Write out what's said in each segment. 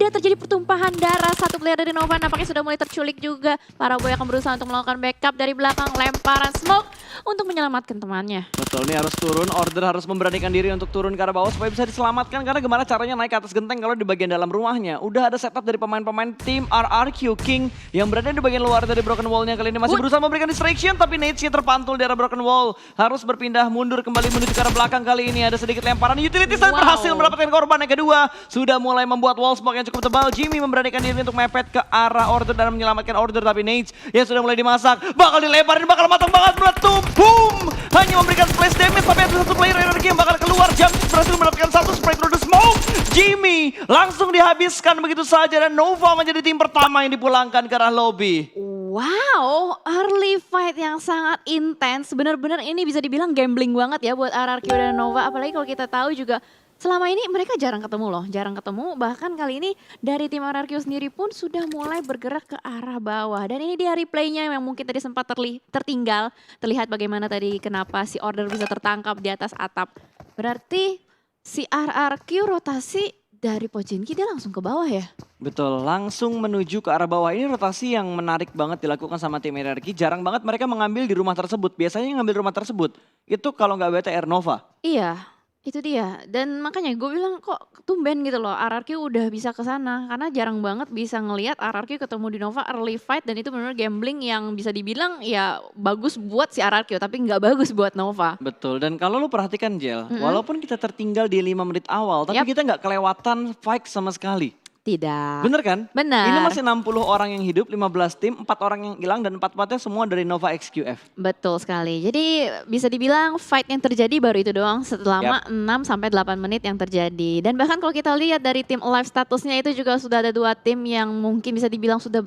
ada terjadi pertumpahan darah. Satu player dari Nova nampaknya sudah mulai terculik juga. Para boy akan berusaha untuk melakukan backup dari belakang, lemparan smoke untuk menyelamatkan temannya. Betul, ini harus turun, Order harus memberanikan diri untuk turun ke arah bawah supaya bisa diselamatkan. Karena gimana caranya naik ke atas genteng kalau di bagian dalam rumahnya. Udah ada setup dari pemain-pemain tim RRQ King yang berada di bagian luar dari Broken Wall-nya. Kali ini masih berusaha memberikan distraction, tapi Nate-nya terpantul di arah Broken Wall. Harus berpindah mundur kembali menuju ke arah belakang. Kali ini ada sedikit lemparan utilities dan berhasil mendapatkan korban yang kedua. Sudah mulai membuat wall smoke yang cukup tebal. Jimmy memberanikan diri untuk mepet ke arah Order dan menyelamatkan Order, tapi Nate yang sudah mulai dimasak. Bakal dilemparin, bakal matang banget, meletup, boom! Hanya memberikan splash damage, tapi ada satu player energi yang bakal keluar. Jump berhasil mendapatkan satu spray through the smoke. Jimmy langsung dihabiskan begitu saja dan Nova menjadi tim pertama yang dipulangkan ke arah lobby. Wow, early fight yang sangat intens. Benar-benar ini bisa dibilang gambling banget ya buat RRQ dan Nova. Apalagi kalau kita tahu juga selama ini mereka jarang ketemu loh, jarang ketemu. Bahkan kali ini dari tim RRQ sendiri pun sudah mulai bergerak ke arah bawah. Dan ini dia replaynya yang mungkin tadi sempat tertinggal. Terlihat bagaimana tadi kenapa si Order bisa tertangkap di atas atap. Berarti si RRQ rotasi dari Pochinki dia langsung ke bawah ya? Betul, langsung menuju ke arah bawah. Ini rotasi yang menarik banget dilakukan sama tim RRQ. Jarang banget mereka mengambil di rumah tersebut. Biasanya yang ngambil rumah tersebut itu kalau nggak BTR Nova. Iya, itu dia. Dan makanya gue bilang kok tumben gitu loh RRQ udah bisa ke sana. Karena jarang banget bisa ngelihat RRQ ketemu di Nova early fight. Dan itu benar-benar gambling yang bisa dibilang ya bagus buat si RRQ. Tapi nggak bagus buat Nova. Betul, dan kalau lu perhatikan Jel, walaupun kita tertinggal di 5 menit awal, tapi Yap. kita nggak kelewatan fight sama sekali. Tidak. Bener kan? Benar. Ini masih 60 orang yang hidup, 15 tim, 4 orang yang hilang dan 4-4-nya semua dari Nova XQF. Betul sekali. Jadi bisa dibilang fight yang terjadi baru itu doang selama 6 sampai 8 menit yang terjadi. Dan bahkan kalau kita lihat dari tim live statusnya itu juga sudah ada 2 tim yang mungkin bisa dibilang sudah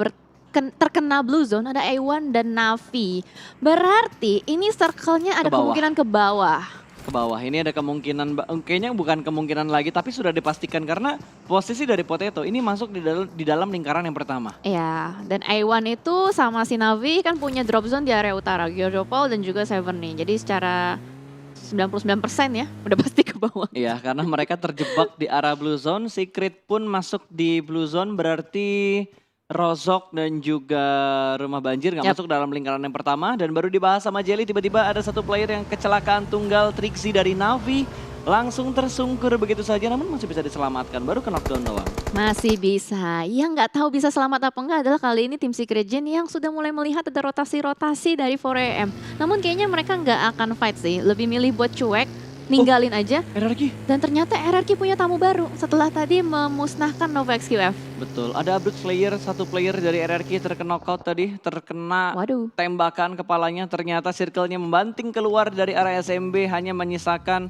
terkena blue zone, ada A1 dan Navi. Berarti ini circle-nya ada Ke bawah. kemungkinan ke bawah. Ke bawah, ini ada kemungkinan, kayaknya bukan kemungkinan lagi, tapi sudah dipastikan karena posisi dari Potato ini masuk di dalam lingkaran yang pertama. Ya, dan A1 itu sama si Navi kan punya drop zone di area utara, Gyodopol dan juga Seven nih. Jadi secara 99% ya, udah pasti ke bawah. Iya, karena mereka terjebak di arah blue zone, Secret pun masuk di blue zone berarti Rozok dan juga Rumah Banjir nggak masuk dalam lingkaran yang pertama. Dan baru dibahas sama Jelly, tiba-tiba ada satu player yang kecelakaan tunggal, Trixie dari Navi. Langsung tersungkur begitu saja, namun masih bisa diselamatkan, baru ke knockdown doang. Masih bisa, yang nggak tahu bisa selamat apa enggak adalah kali ini tim Secret Gen yang sudah mulai melihat ada rotasi-rotasi dari 4AM. Namun kayaknya mereka nggak akan fight sih, lebih milih buat cuek, ninggalin aja. RRQ. Dan ternyata RRQ punya tamu baru setelah tadi memusnahkan Nova XQF. Betul, ada update player, satu player dari RRQ terkena knockout tadi, terkena Waduh. tembakan kepalanya. Ternyata circle-nya membanting keluar dari area SMB, hanya menyisakan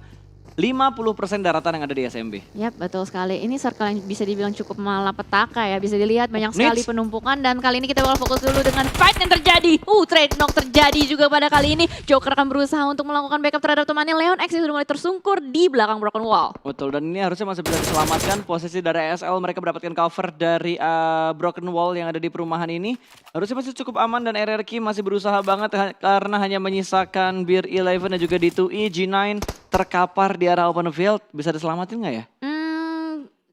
50% daratan yang ada di SMB. Yap, betul sekali. Ini circle yang bisa dibilang cukup malapetaka ya. Bisa dilihat banyak sekali Nits. penumpukan. Dan kali ini kita bakal fokus dulu dengan fight yang terjadi. Trade knock terjadi juga pada kali ini. Joker akan berusaha untuk melakukan backup terhadap temannya. Leon X yang sudah mulai tersungkur di belakang Broken Wall. Betul, dan ini harusnya masih bisa diselamatkan. Posisi dari ASL mereka mendapatkan cover dari Broken Wall yang ada di perumahan ini. Harusnya masih cukup aman dan RRQ masih berusaha banget karena hanya menyisakan Beer 11 dan juga D2E, G9 terkapar di arah open field. Bisa diselamatin nggak ya?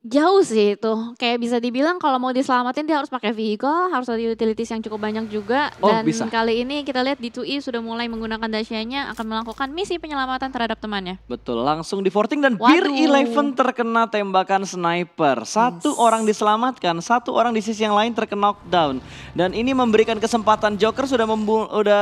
Jauh sih itu. Kayak bisa dibilang kalau mau diselamatin dia harus pakai vehicle, harus ada utilities yang cukup banyak juga. Dan bisa. kali ini kita lihat D2E sudah mulai menggunakan dasyanya akan melakukan misi penyelamatan terhadap temannya. Betul, langsung di 14 dan Waduh. Beer 11 terkena tembakan sniper. Satu orang diselamatkan, satu orang di sisi yang lain terkena knockdown. Dan ini memberikan kesempatan Joker sudah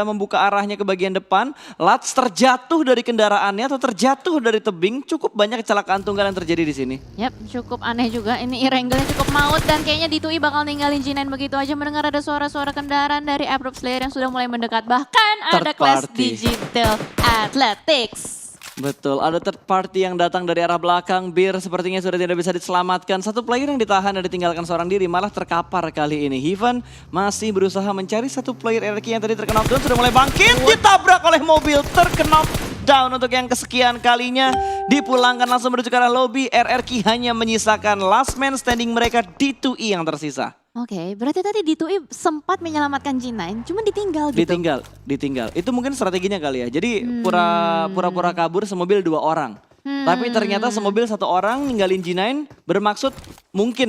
membuka arahnya ke bagian depan. Lats terjatuh dari kendaraannya atau terjatuh dari tebing. Cukup banyak kecelakaan tunggal yang terjadi di sini. Yap, cukup aneh juga. Ini e-wrangle cukup maut dan kayaknya D2E bakal ninggalin G9 begitu aja. Mendengar ada suara-suara kendaraan dari Abrupt Slayer yang sudah mulai mendekat. Bahkan ada Third kelas party. Digital Athletics. Betul, ada third party yang datang dari arah belakang. Beer sepertinya sudah tidak bisa diselamatkan. Satu player yang ditahan dan ditinggalkan seorang diri malah terkapar kali ini. Heaven masih berusaha mencari satu player RRQ yang tadi terkena knockdown. Sudah mulai bangkit, ditabrak oleh mobil, terkena down untuk yang kesekian kalinya. Dipulangkan langsung menuju ke arah lobby. RRQ hanya menyisakan last man standing mereka, D2E yang tersisa. Oke, berarti tadi D2E sempat menyelamatkan G9, cuma ditinggal gitu. Ditinggal. Itu mungkin strateginya kali ya. Jadi pura-pura kabur semobil 2 orang. Tapi ternyata semobil satu orang ninggalin G9 bermaksud mungkin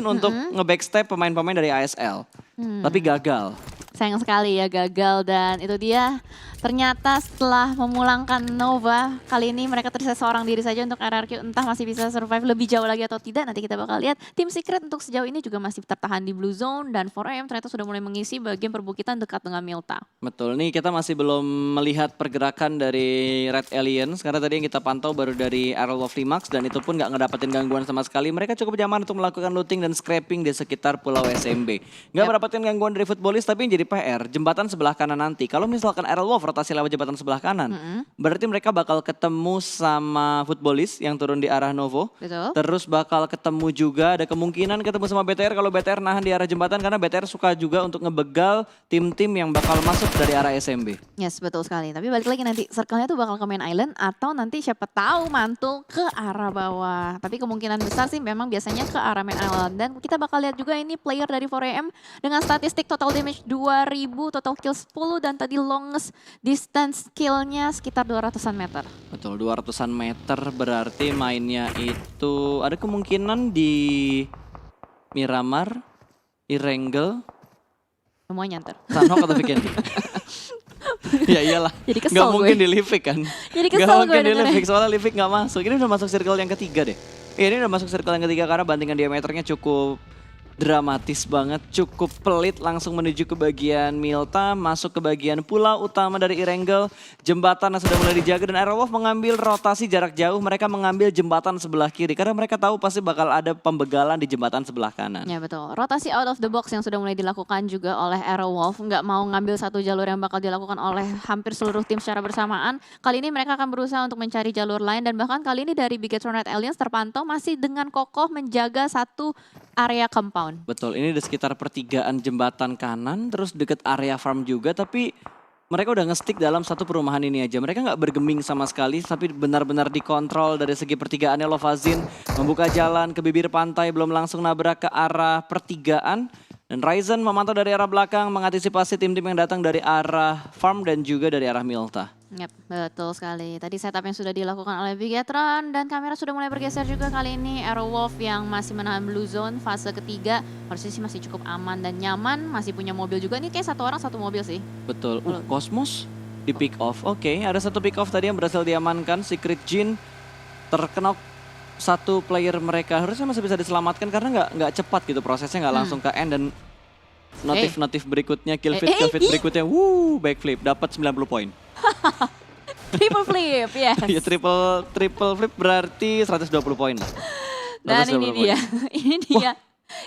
untuk nge-backstab pemain-pemain dari ASL. Tapi gagal. Sayang sekali ya gagal dan itu dia ternyata setelah memulangkan Nova kali ini mereka tersisa seorang diri saja untuk RRQ entah masih bisa survive lebih jauh lagi atau tidak nanti kita bakal lihat. Tim Secret untuk sejauh ini juga masih tertahan di Blue Zone dan 4AM ternyata sudah mulai mengisi bagian perbukitan dekat dengan Milta. Betul, nih kita masih belum melihat pergerakan dari Red Aliens karena tadi yang kita pantau baru dari Arrow of Limax dan itu pun nggak ngedapetin gangguan sama sekali. Mereka cukup nyaman untuk melakukan looting dan scraping di sekitar Pulau SMB. Nggak mendapatkan gangguan dari Footballist tapi yang jadi PR, jembatan sebelah kanan nanti. Kalau misalkan Aerolov rotasi lewat jembatan sebelah kanan, berarti mereka bakal ketemu sama Footballist yang turun di arah Novo. Betul. Terus bakal ketemu juga, ada kemungkinan ketemu sama BTR kalau BTR nahan di arah jembatan karena BTR suka juga untuk ngebegal tim-tim yang bakal masuk dari arah SMB. Yes, betul sekali. Tapi balik lagi nanti circle-nya tuh bakal ke main island atau nanti siapa tahu mantul ke arah bawah. Tapi kemungkinan besar sih memang biasanya ke arah main island. Dan kita bakal lihat juga ini player dari 4AM dengan statistik total damage 2000, total kill 10 dan tadi longest distance kill-nya sekitar 200-an meter. Betul, 200-an meter berarti mainnya itu ada kemungkinan di Miramar, Irengel, Semua nyanter. Sanhok atau Vikendi. Ya iyalah, Jadi kesel nggak gue. mungkin di Livik kan. Jadi Nggak kesel gue mungkin di dengernya. Livik, soalnya Livik nggak masuk. Ini udah masuk circle yang ketiga deh. Iya, ini udah masuk circle yang ketiga karena bantingan diameternya cukup dramatis banget, cukup pelit langsung menuju ke bagian Milta, masuk ke bagian pulau utama dari Irengel, jembatan yang sudah mulai dijaga dan Aerolov mengambil rotasi jarak jauh, mereka mengambil jembatan sebelah kiri karena mereka tahu pasti bakal ada pembegalan di jembatan sebelah kanan. Ya betul, rotasi out of the box yang sudah mulai dilakukan juga oleh Aerowolf, nggak mau ngambil satu jalur yang bakal dilakukan oleh hampir seluruh tim secara bersamaan. Kali ini mereka akan berusaha untuk mencari jalur lain dan bahkan kali ini dari Bigetron Red Aliens terpantau masih dengan kokoh menjaga satu area compound. Betul, ini di sekitar pertigaan jembatan kanan, terus deket area farm juga, tapi mereka udah nge-stick dalam satu perumahan ini aja. Mereka nggak bergeming sama sekali, tapi benar-benar dikontrol dari segi pertigaannya. Lovazin membuka jalan ke bibir pantai, belum langsung nabrak ke arah pertigaan. Dan Ryzen memantau dari arah belakang, mengantisipasi tim-tim yang datang dari arah farm dan juga dari arah Milta. Yap, betul sekali. Tadi setup yang sudah dilakukan oleh Bigetron dan kamera sudah mulai bergeser juga kali ini. Aerowolf yang masih menahan Blue Zone fase ketiga harusnya sih masih cukup aman dan nyaman. Masih punya mobil juga. Ini kayak satu orang satu mobil sih. Betul, Cosmos di pick off. Oke, ada satu pick off tadi yang berhasil diamankan. Secret Jin terkena satu player mereka harusnya masih bisa diselamatkan karena nggak cepat gitu prosesnya, nggak langsung ke end dan notif berikutnya kill feed berikutnya backflip dapat 90 poin. Triple flip, yes. Ya triple flip berarti 120 poin lah. Dan 120 ini poin. dia, ini dia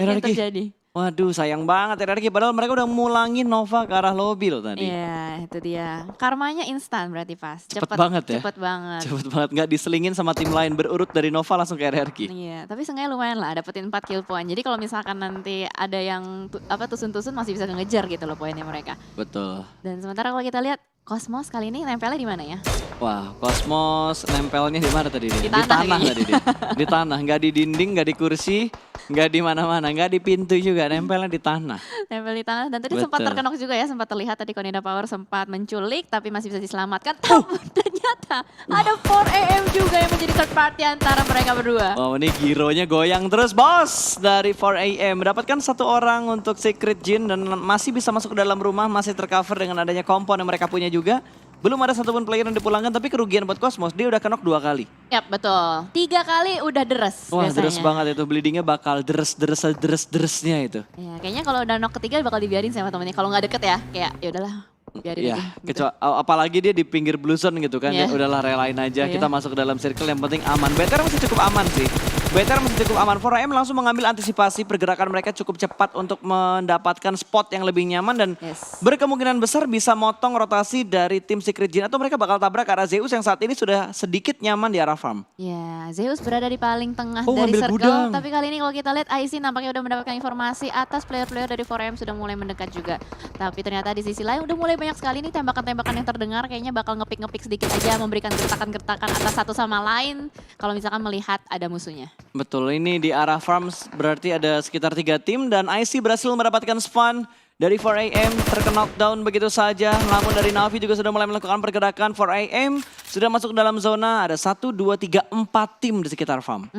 yang RRQ. terjadi. Waduh, sayang banget RRQ padahal mereka udah mulangin Nova ke arah lobby loh tadi. Iya, itu dia. Karmanya instan berarti pas. Cepet banget ya. Cepet banget. Cepet banget, nggak diselingin sama tim lain, berurut dari Nova langsung ke RRQ. Iya, tapi seenggaknya lumayan lah dapetin 4 kill point. Jadi kalau misalkan nanti ada yang tusun-tusun masih bisa ngejar gitu loh poinnya mereka. Betul. Dan sementara kalau kita lihat Cosmos kali ini nempelnya di mana ya? Wah, Cosmos nempelnya di mana tadi dia? Di tanah kayaknya. tadi dia. Di tanah, nggak di dinding, nggak di kursi, nggak di mana-mana, nggak di pintu juga, nempelnya di tanah. Nempel di tanah dan tadi Betul. sempat terkenok juga ya, sempat terlihat tadi Konida Power sempat menculik tapi masih bisa diselamatkan. Tapi ternyata ada 4AM juga yang menjadi third party antara mereka berdua. Oh, ini gironya goyang terus, bos. Dari 4AM mendapatkan satu orang untuk Secret Jin dan masih bisa masuk ke dalam rumah, masih tercover dengan adanya kompon yang mereka punya juga. Belum ada satupun player yang dipulangkan, tapi kerugian buat Cosmos, dia udah kenok 2 kali. Yap, betul. 3 kali udah deres Wah, biasanya. deres banget itu, bleedingnya bakal deres-deresnya itu. Ya, kayaknya kalau udah knock ketiga bakal dibiarin sama temennya. Kalau nggak deket ya, kayak ya udahlah, biarin Iya, aja. Gitu. apalagi dia di pinggir blue zone gitu kan, Iya. ya udahlah relain aja, Iya. kita masuk ke dalam circle yang penting aman. BTR masih cukup aman sih. BTR masih cukup aman. 4AM langsung mengambil antisipasi, pergerakan mereka cukup cepat untuk mendapatkan spot yang lebih nyaman dan Yes. berkemungkinan besar bisa motong rotasi dari tim Secret Jin atau mereka bakal tabrak ke arah Zeus yang saat ini sudah sedikit nyaman di arah farm. Ya, Zeus berada di paling tengah Oh, dari ngambil circle. gudang. Tapi kali ini kalau kita lihat IC nampaknya udah mendapatkan informasi atas player-player dari 4AM sudah mulai mendekat juga. Tapi ternyata di sisi lain udah mulai banyak sekali nih tembakan-tembakan yang terdengar. Kayaknya bakal ngepik-ngepik sedikit aja, memberikan gertakan-gertakan atas satu sama lain. Kalau misalkan melihat ada musuhnya. Betul, ini di arah farms berarti ada sekitar 3 tim dan IC berhasil mendapatkan spawn Dari 4AM terknockdown begitu saja. Namun dari Navi juga sudah mulai melakukan pergerakan. 4AM sudah masuk dalam zona. Ada 1, 2, 3, 4 tim di sekitar farm.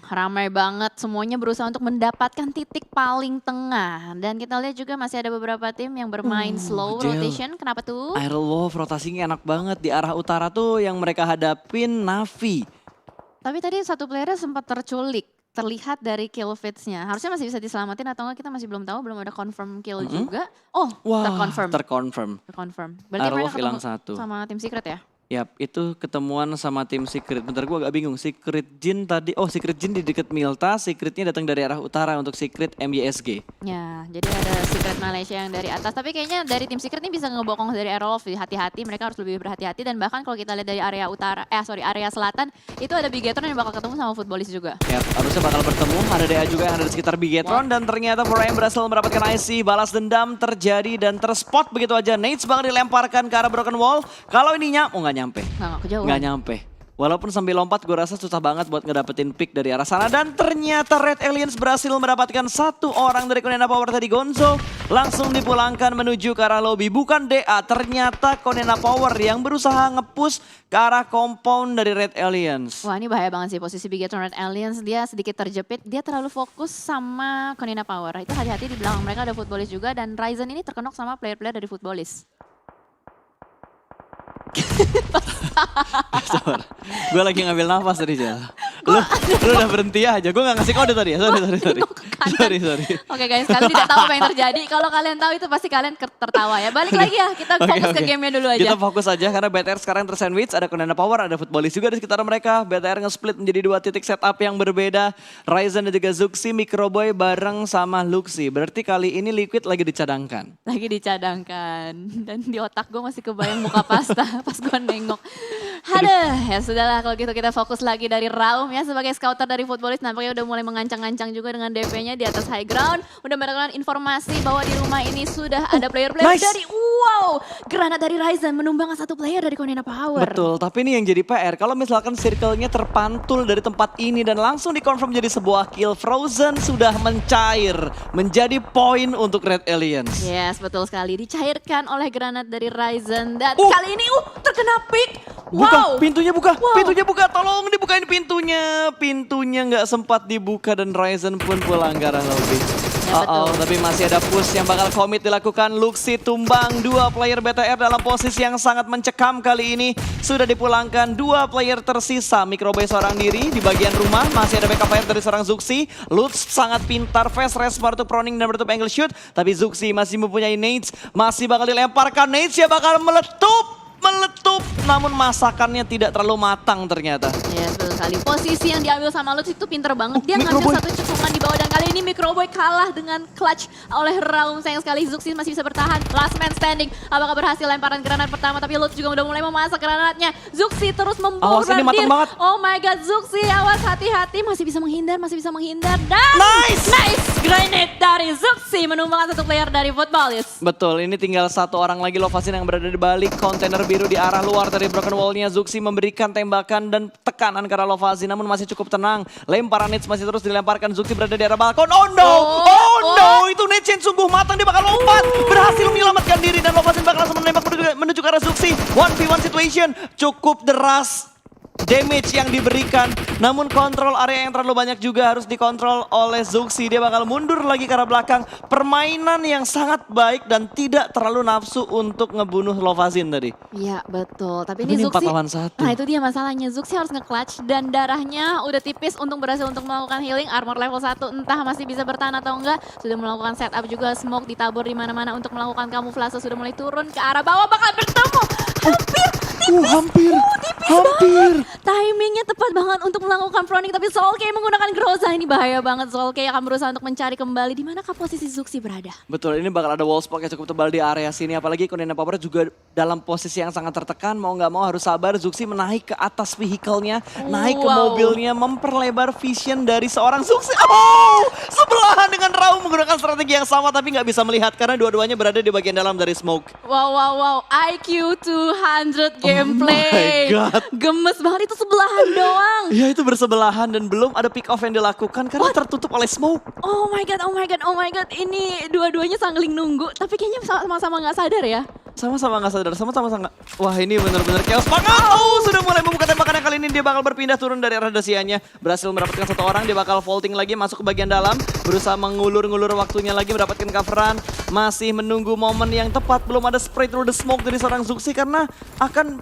Ramai banget, semuanya berusaha untuk mendapatkan titik paling tengah. Dan kita lihat juga masih ada beberapa tim yang bermain slow Jel. rotation. Kenapa tuh? Iron Wolf rotasinya enak banget. Di arah utara tuh yang mereka hadapin Navi. Tapi tadi satu playernya sempat terculik. Terlihat dari kill feeds-nya. Harusnya masih bisa diselamatin atau enggak kita masih belum tahu. Belum ada confirm kill juga. Oh, Wah, terconfirm. terkonfirm. Berarti Iron mereka Wolf hilang ketemu 1. sama tim secret ya? Yap, itu ketemuan sama tim Secret. Bentar gue agak bingung, Secret Jin tadi, Secret Jin di deket Milta, Secretnya datang dari arah utara untuk Secret MYSG. Ya, jadi ada secret Malaysia yang dari atas. Tapi kayaknya dari tim secret ini bisa ngebokong dari Aerolf. Hati-hati, mereka harus lebih berhati-hati. Dan bahkan kalau kita lihat dari area utara, area selatan, itu ada Bigetron yang bakal ketemu sama Footballis juga. Yap, harusnya bakal bertemu, ada DA juga yang ada di sekitar Bigetron. Dan ternyata 4AM berhasil mendapatkan IC, balas dendam terjadi dan terspot begitu aja. Nades bakal dilemparkan ke arah Broken Wall. Kalau ininya, nggak nyampe. Nggak kejauhan. Nggak nyampe. Walaupun sambil lompat gue rasa susah banget buat ngedapetin pick dari arah sana. Dan ternyata Red Aliens berhasil mendapatkan 1 orang dari Konena Power tadi, Gonzo. Langsung dipulangkan menuju ke arah lobby. Bukan DA, ternyata Konena Power yang berusaha nge-push ke arah compound dari Red Aliens. Wah, ini bahaya banget sih posisi Bigetron Red Aliens. Dia sedikit terjepit, dia terlalu fokus sama Konena Power. Itu hati-hati, di belakang mereka ada Footballis juga. Dan Ryzen ini terkenok sama player-player dari Footballis. Gue lagi ngambil nafas tadi, Jel. Lu udah berhenti aja, gue gak ngasih kode tadi ya, sorry. Oke guys, kalian tidak tahu apa yang terjadi. Kalau kalian tahu itu pasti kalian tertawa ya. Balik lagi ya, kita fokus ke gamenya dulu aja. Kita fokus aja karena BTR sekarang tersandwich, ada Konena Power, ada Footballis juga di sekitar mereka. BTR nge-split menjadi 2 titik setup yang berbeda. Ryzen dan juga Zuxi, Microboy bareng sama Luxi. Berarti kali ini Liquid lagi dicadangkan. Lagi dicadangkan. Dan di otak gue masih kebayang muka Pasta pas gue nengok. Aduh, ya sudahlah kalau gitu kita fokus lagi dari Raum ya sebagai scouter dari Footballis. Nampaknya udah mulai mengancang-ancang juga dengan DP-nya di atas high ground. Udah mendapatkan informasi bahwa di rumah ini sudah ada player-player dari granat dari Ryzen menumbangkan 1 player dari Konena Power. Betul, tapi ini yang jadi PR. Kalau misalkan circle-nya terpantul dari tempat ini dan langsung dikonfirm jadi sebuah kill, Frozen sudah mencair menjadi poin untuk Red Aliens. Yes, betul sekali. Dicairkan oleh granat dari Ryzen. Dan kali ini terkena pick. Buka, pintunya buka, tolong dibukain pintunya. Pintunya nggak sempat dibuka dan Ryzen pun pulang ke arah lobby. Ya, betul. Tapi masih ada push yang bakal komit dilakukan. Luxi tumbang, 2 player BTR dalam posisi yang sangat mencekam kali ini. Sudah dipulangkan 2 player tersisa. Microboy seorang diri di bagian rumah. Masih ada backup fire dari seorang Zuxi. Lutz sangat pintar, fast response untuk proning dan bertutup angle shoot. Tapi Zuxi masih mempunyai nades. Masih bakal dilemparkan nades, ya bakal meletup. Namun masakannya tidak terlalu matang ternyata. Yes, betul sekali. Posisi yang diambil sama Lutz itu pinter banget. Dia ngambil 1 cekungan di bawah dan kali ini Microboy kalah dengan clutch oleh Raum. Sayang sekali Zuxi masih bisa bertahan. Last man standing. Apakah berhasil lemparan granat pertama, tapi Lutz juga udah mulai memasak granatnya. Zuxi terus Awas, ini matang banget. Oh my god, Zuxi awas, hati-hati. Masih bisa menghindar. Dan Nice grenade dari Zuxi menumbangkan 1 player dari Footballis. Betul, ini tinggal 1 orang lagi Lovasin yang berada di balik kontainer biru di arah luar dari Broken Wall-nya. Zuxi memberikan tembakan dan tekanan ke arah Lovasin, namun masih cukup tenang. Lemparan nades masih terus dilemparkan. Zuxi berada di arah balkon. Oh no, itu nades yang sungguh matang, dia bakal lompat. Berhasil menyelamatkan diri dan Lovasin bakal langsung menembak menuju ke arah Zuxi. 1v1 situation, cukup deras damage yang diberikan, namun kontrol area yang terlalu banyak juga harus dikontrol oleh Zuxi. Dia bakal mundur lagi ke arah belakang. Permainan yang sangat baik dan tidak terlalu nafsu untuk ngebunuh Lovasin tadi. Iya betul, tapi ini Ini Zuxi, 4 lawan 1. nah itu dia masalahnya. Zuxi harus nge-clutch dan darahnya udah tipis untuk berhasil untuk melakukan healing. Armor level 1 entah masih bisa bertahan atau enggak. Sudah melakukan setup juga, smoke ditabur di mana-mana untuk melakukan kamuflase. Sudah mulai turun ke arah bawah, bakal bertemu. Hampir. Timingnya tepat banget untuk melakukan proning, tapi Solkay menggunakan Groza. Ini bahaya banget. Solkay akan berusaha untuk mencari kembali di manakah posisi Zuxi berada. Betul, ini bakal ada wall spot yang cukup tebal di area sini. Apalagi Konena Power juga dalam posisi yang sangat tertekan. Mau nggak mau harus sabar. Zuxi menaik ke atas vehicle-nya, naik ke mobilnya, memperlebar vision dari seorang Zuxi. Sebelahan dengan Raum mau menggunakan strategi yang sama tapi nggak bisa melihat karena dua-duanya berada di bagian dalam dari smoke. Wow. IQ 200 gameplay. Oh my God. Gemes banget, itu sebelahan doang. Ya itu bersebelahan dan belum ada pick off yang dilakukan karena tertutup oleh smoke. Oh my god. Ini dua-duanya sangling nunggu, tapi kayaknya sama-sama nggak sadar ya. Sama-sama nggak sadar, sama-sama nggak. Wah ini benar-benar chaos banget. Oh sudah mulai membuka tembakan yang kali ini dia bakal berpindah turun dari arah dasianya. Berhasil mendapatkan satu orang, dia bakal vaulting lagi masuk ke bagian dalam. Berusaha mengulur-ngulur waktunya lagi mendapatkan coveran. Masih menunggu momen yang tepat, belum ada spray through the smoke dari seorang Zuxi karena akan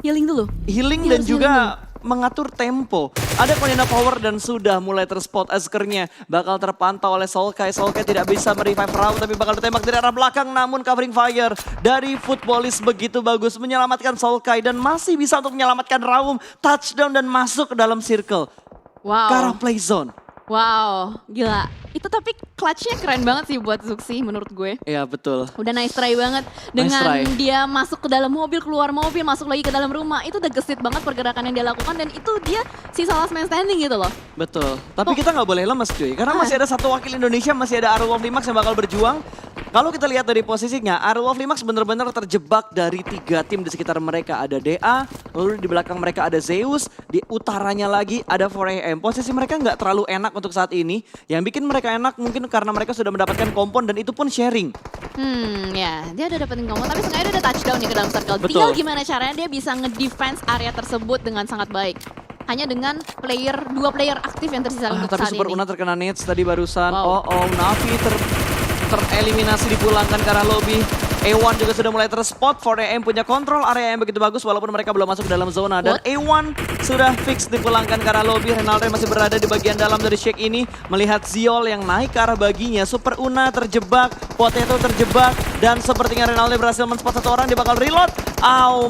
Healing dulu. healing dan juga mengatur tempo. Ada Konina Power dan sudah mulai terspot Askernya. Bakal terpantau oleh Sulkai. Sulkai tidak bisa merevive Raum tapi bakal ditembak dari arah belakang. Namun covering fire dari Footballist begitu bagus menyelamatkan Sulkai. Dan masih bisa untuk menyelamatkan Raum. Touchdown dan masuk ke dalam circle. Wow. Ke arah play zone. Wow, gila. Itu tapi clutch-nya keren banget sih buat Zuxi menurut gue. Iya betul. Udah nice try banget dengan try. dia masuk ke dalam mobil, keluar mobil, masuk lagi ke dalam rumah. Itu udah gesit banget pergerakan yang dia lakukan dan itu dia sisa last man standing gitu loh. Betul. Tapi kita nggak boleh lemes cuy. Karena masih ada satu wakil Indonesia, masih ada Arul of Limax yang bakal berjuang. Kalau kita lihat dari posisinya, Arul of Limax benar-benar terjebak dari 3 tim di sekitar mereka. Ada DA, lalu di belakang mereka ada Zeus, di utaranya lagi ada 4AM. Posisi mereka nggak terlalu enak untuk saat ini. Yang bikin mereka enak mungkin karena mereka sudah mendapatkan kompon dan itu pun sharing. Ya, dia udah dapetin kompon tapi sengaja dia udah touchdown nih ke dalam circle. Betul. Tinggal gimana caranya dia bisa ngedefense area tersebut dengan sangat baik. Hanya dengan dua player aktif yang tersisa untuk Tapi saat Super ini. Una terkena nades tadi barusan. Wow. Navi tereliminasi dipulangkan ke arah lobby. A1 juga sudah mulai terspot. 4AM punya kontrol area yang begitu bagus walaupun mereka belum masuk ke dalam zona. Dan A1 sudah fix dipulangkan ke arah lobby. Renaldo masih berada di bagian dalam dari shake ini. Melihat Ziol yang naik ke arah baginya. Super Una terjebak, Potato terjebak. Dan sepertinya Renaldo berhasil men-spot satu orang, dia bakal reload.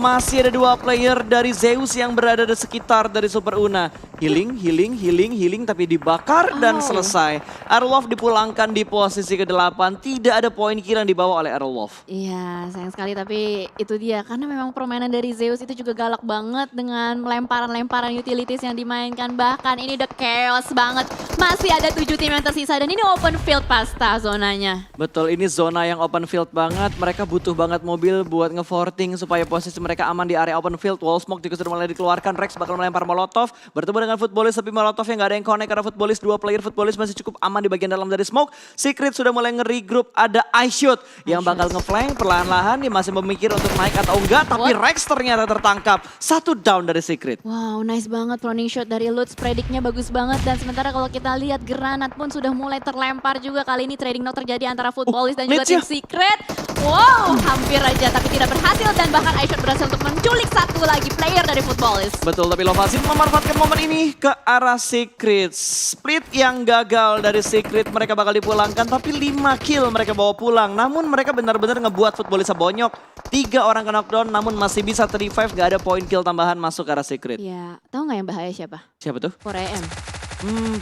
Masih ada 2 player dari Zeus yang berada di sekitar dari Super Una. Healing, tapi dibakar dan selesai. Arlov dipulangkan di posisi ke-8. Tidak ada poin kill yang dibawa oleh Arlov. Iya, sayang sekali tapi itu dia. Karena memang permainan dari Zeus itu juga galak banget dengan lemparan-lemparan utilities yang dimainkan. Bahkan ini udah chaos banget. Masih ada 7 tim yang tersisa dan ini open field pasta zonanya. Betul, ini zona yang open field banget. Mereka butuh banget mobil buat nge-forting supaya posisi mereka aman di area open field. Wall smoke juga sudah mulai dikeluarkan. Rex bakal melempar molotov. Bertemu dengan Footballist tapi molotov yang gak ada yang connect karena Footballist 2 player Footballist masih cukup aman di bagian dalam dari smoke. Secret sudah mulai nge-regroup. Ada iShoot yang bakal nge-flank perlahan-lahan. Dia masih memikir untuk naik atau enggak. Tapi Rex ternyata tertangkap. 1 down dari Secret. Wow, nice banget planning shot dari Lutz. Prediknya bagus banget dan sementara kalau kita lihat granat pun sudah mulai terlempar juga. Kali ini trading knock terjadi antara Footballist dan juga tim Secret. Wow, hampir aja tapi tidak berhasil dan bahkan iShot berhasil untuk menculik satu lagi player dari Footballist. Betul, tapi Lovasin memanfaatkan momen ini ke arah Secret. Split yang gagal dari Secret, mereka bakal dipulangkan tapi 5 kill mereka bawa pulang. Namun mereka benar-benar ngebuat Footballist bonyok. 3 orang ke knockdown namun masih bisa 35, gak ada poin kill tambahan masuk ke arah Secret. Iya, tahu nggak yang bahaya siapa? Siapa tuh? 4AM.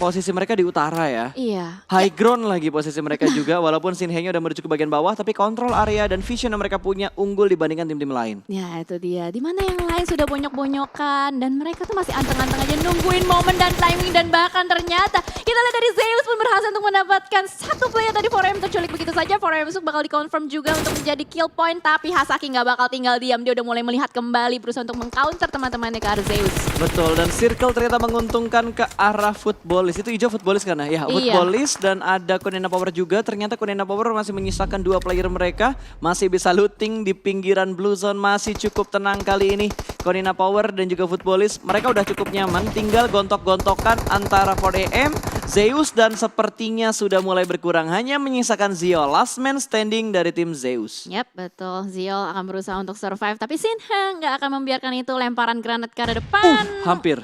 Posisi mereka di utara ya. Iya. High ground lagi posisi mereka juga, walaupun Shinhei-nya udah menuju ke bagian bawah, tapi kontrol area dan vision yang mereka punya unggul dibandingkan tim-tim lain. Ya itu dia, dimana yang lain sudah bonyok-bonyokan dan mereka tuh masih anteng-anteng aja nungguin momen dan timing dan bahkan ternyata kita lihat dari Zeus pun berhasil untuk mendapatkan 1 player tadi 4AM terculik begitu saja. 4AM bakal dikonfirm juga untuk menjadi kill point tapi Hasaki nggak bakal tinggal diam, dia udah mulai melihat kembali berusaha untuk mengcounter teman-temannya ke arah Zeus. Betul, dan circle ternyata menguntungkan ke arah Footballist. Itu hijau Footballist kan ya? Footballist dan ada Konena Power juga. Ternyata Konena Power masih menyisakan 2 player mereka. Masih bisa looting di pinggiran Blue Zone. Masih cukup tenang kali ini. Konena Power dan juga Footballist. Mereka udah cukup nyaman. Tinggal gontok-gontokan antara 4AM, Zeus dan sepertinya sudah mulai berkurang. Hanya menyisakan Ziol. Last man standing dari tim Zeus. Yap, betul. Ziol akan berusaha untuk survive tapi Shinheng nggak akan membiarkan itu lemparan granat ke arah depan. Hampir.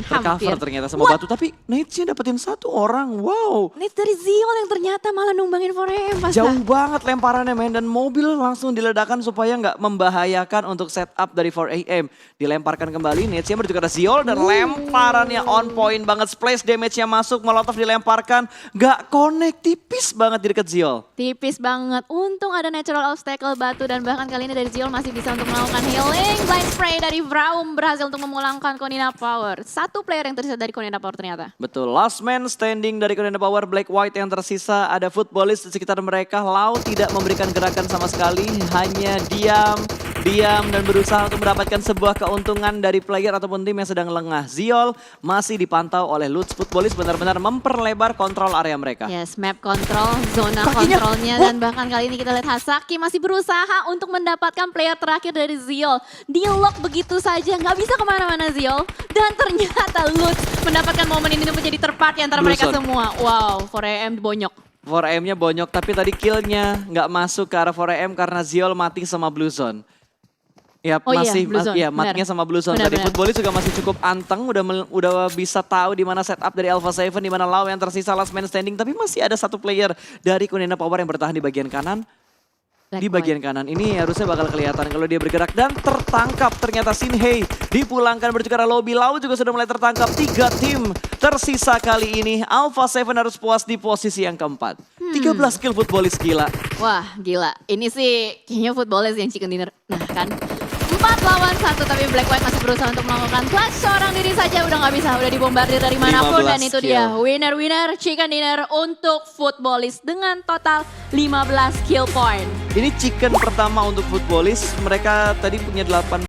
Tercover ternyata sama batu. Tapi nades-nya dapetin 1 orang. Wow. Nades dari Ziol yang ternyata malah numbangin 4AM pas Jauh banget lemparannya men, dan mobil langsung diledakkan supaya nggak membahayakan untuk setup dari 4AM. Dilemparkan kembali, Nets-nya bertukar ke Ziol dan lemparannya on point banget. Splash damage-nya masuk, Molotov dilemparkan. Nggak connect, tipis banget di dekat Ziol. Tipis banget. Untung ada natural obstacle batu dan bahkan kali ini dari Ziol masih bisa untuk melakukan healing. Blind spray dari Vraum berhasil untuk memulangkan Konina Power. Satu player yang tersisa dari Konina Power ternyata. Betul, last man standing dari Konina Power, Black White yang tersisa. Ada footballist di sekitar mereka. Lau tidak memberikan gerakan sama sekali, hanya diam dan berusaha untuk mendapatkan sebuah keuntungan dari player ataupun tim yang sedang lengah. Ziol masih dipantau oleh Lutz. Footballist benar-benar memperlebar kontrol area mereka. Yes, map control, zona Kakinya. kontrolnya, dan bahkan kali ini kita lihat Hasaki masih berusaha untuk mendapatkan player terakhir dari Ziol. Di lock begitu saja, nggak bisa kemana-mana Ziol. Dan ternyata Lutz mendapatkan momen ini untuk menjadi terparty antara mereka Bluezone. semua. Wow, 4AM bonyok. 4AM-nya bonyok, tapi tadi kill-nya nggak masuk ke arah 4AM karena Ziol mati sama Blue Zone. Ya Oh iya, masih, Blue Zone, ya matinya benar. sama Blue Zone. Benar, Tadi benar. footballist juga masih cukup anteng, udah bisa tahu di mana setup dari Alpha 7, di mana Lau yang tersisa last man standing. Tapi masih ada satu player dari Konina Power yang bertahan di bagian kanan. Black Di bagian kanan ini harusnya bakal kelihatan kalau dia bergerak dan tertangkap. Ternyata Shinhei dipulangkan menuju ke arah lobby. Lau juga sudah mulai tertangkap. 3 tim tersisa kali ini. Alpha 7 harus puas di posisi yang keempat. 13 kill footballist, gila. Wah, gila. Ini sih kayaknya footballers yang chicken dinner. Nah kan, 4 lawan 1 tapi Black White masih berusaha untuk melakukan clutch. Seorang diri saja udah nggak bisa, udah dibombardir dari manapun. 15 Dan itu dia, kill. winner-winner chicken dinner untuk footballist dengan total 15 kill point. Ini chicken pertama untuk footballist. Mereka tadi punya 8